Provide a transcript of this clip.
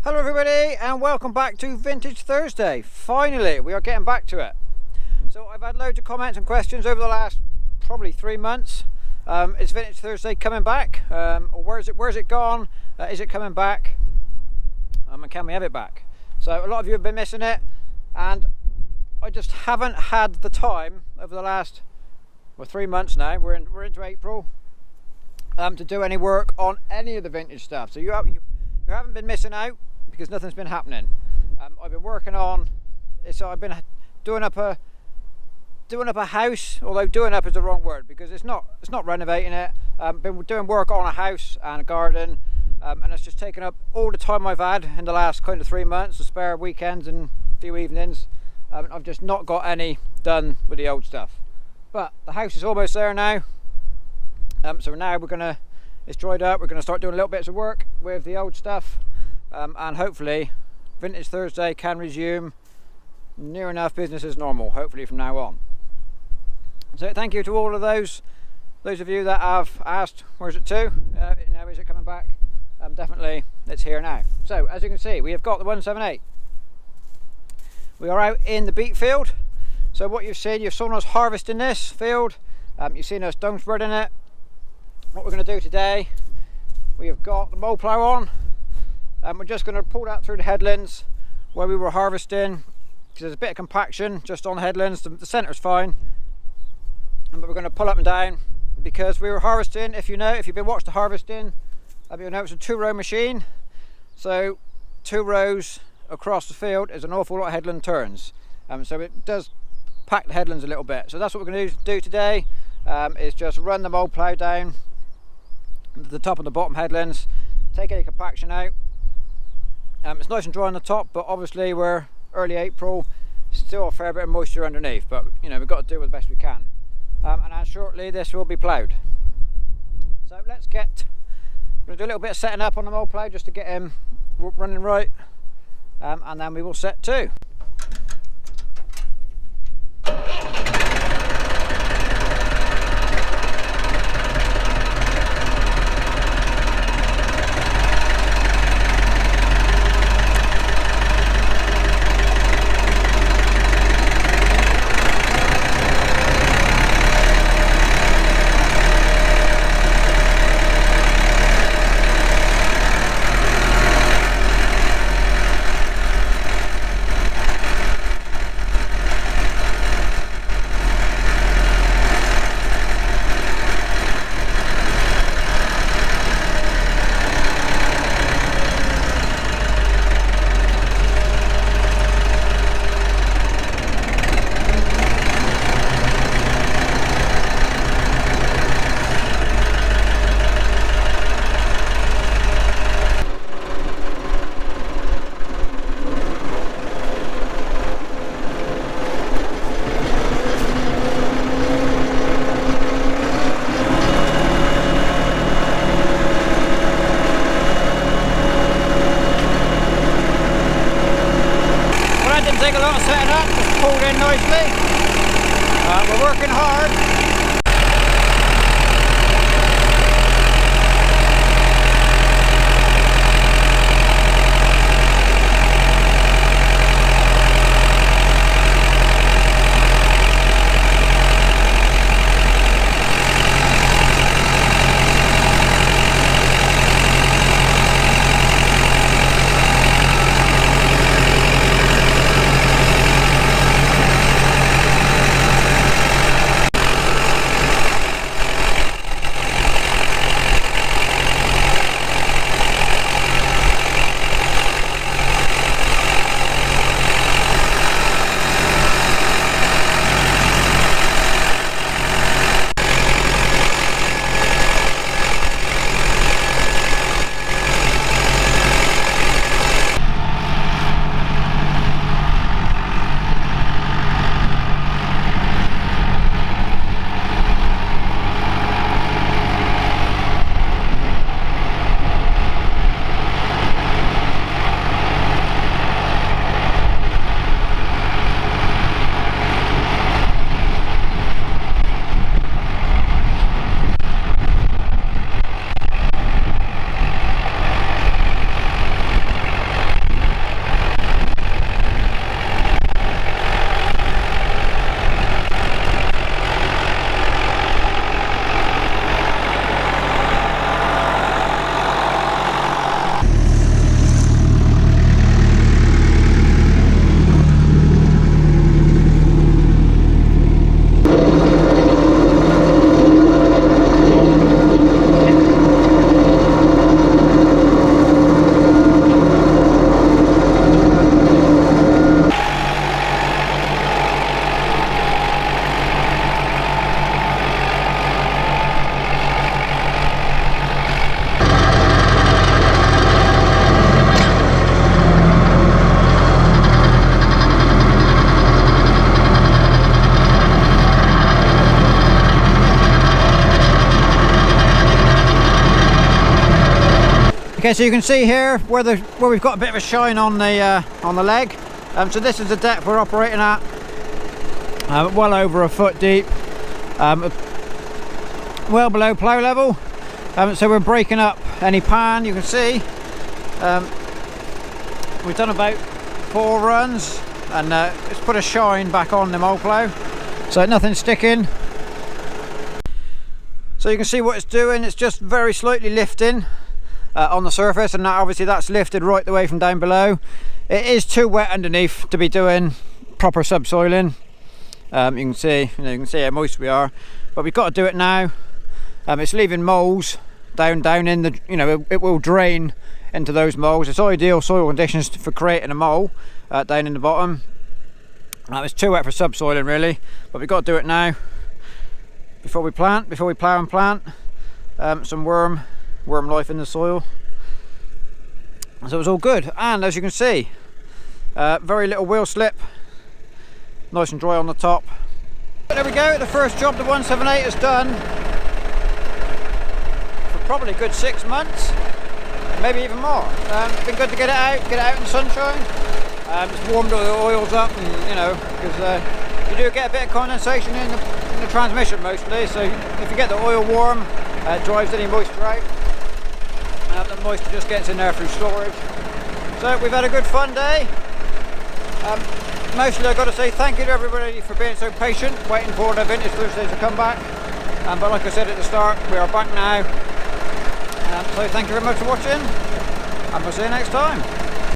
Hello everybody and welcome back to Vintage Thursday. Finally, we are getting back to it. So I've had loads of comments and questions over the last probably 3 months. Is Vintage Thursday coming back? Or where's it gone? Is it coming back? And can we have it back? So a lot of you have been missing it, and I just haven't had the time over the last 3 months now. We're into April, to do any work on any of the vintage stuff. So you haven't been missing out, because nothing's been happening. I've been working on, so I've been doing up a house, although doing up is the wrong word, because it's not renovating it. Been doing work on a house and a garden, and it's just taken up all the time I've had in the last kind of 3 months, the spare weekends and a few evenings. I've just not got any done with the old stuff. But the house is almost there now. So now it's dried up, we're gonna start doing little bits of work with the old stuff. And hopefully Vintage Thursday can resume near enough business as normal, hopefully from now on. So thank you to all of those of you that have asked, where's it to? Is it coming back? Definitely, it's here now. So as you can see, we have got the 178. We are out in the beet field. So what you've seen us harvesting this field. You've seen us dung spreading it. What we're going to do today, we have got the mow plough on. And we're just going to pull that through the headlands where we were harvesting, because there's a bit of compaction just on the headlands. The centre's fine, but we're going to pull up and down because we were harvesting. If you've been watching the harvesting, you'll know it's a 2-row machine. So 2 rows across the field is an awful lot of headland turns. So it does pack the headlands a little bit. So that's what we're going to do today. Is just run the mow plough down the top and the bottom headlands, take any compaction out. It's nice and dry on the top, but obviously we're early April, still a fair bit of moisture underneath, but we've got to do it the best we can. And then shortly this will be ploughed. So we're going to do a little bit of setting up on the mow plough just to get him running right, and then we will set to. Take a lot of setting up, just pulled in nicely. We're working hard. Okay, so you can see here where we've got a bit of a shine on the leg. So this is the depth we're operating at, well over a foot deep, well below plough level. So we're breaking up any pan. You can see we've done about 4 runs, and it's put a shine back on the mole plough, so nothing's sticking. So you can see what it's doing. It's just very slightly lifting on the surface, and obviously that's lifted right the way from down below. It is too wet underneath to be doing proper subsoiling. You can see how moist we are, but we've got to do it now. It's leaving moles down in the, it will drain into those moles. It's ideal soil conditions for creating a mole down in the bottom. It's too wet for subsoiling really, but we've got to do it now before we plough and plant. Some worm life in the soil, so it's all good. And as you can see, very little wheel slip, nice and dry on the top. There we go, the first job the 178 is done for probably a good 6 months, maybe even more. It's been good to get it out in the sunshine. It's warmed all the oils up, and because you do get a bit of condensation in the transmission mostly, so if you get the oil warm, it drives any moisture out. The moisture just gets in there through storage. So we've had a good fun day. Mostly I've got to say thank you to everybody for being so patient, waiting for the Vintage Thursdays to come back. But like I said at the start, we are back now. So thank you very much for watching, and we'll see you next time.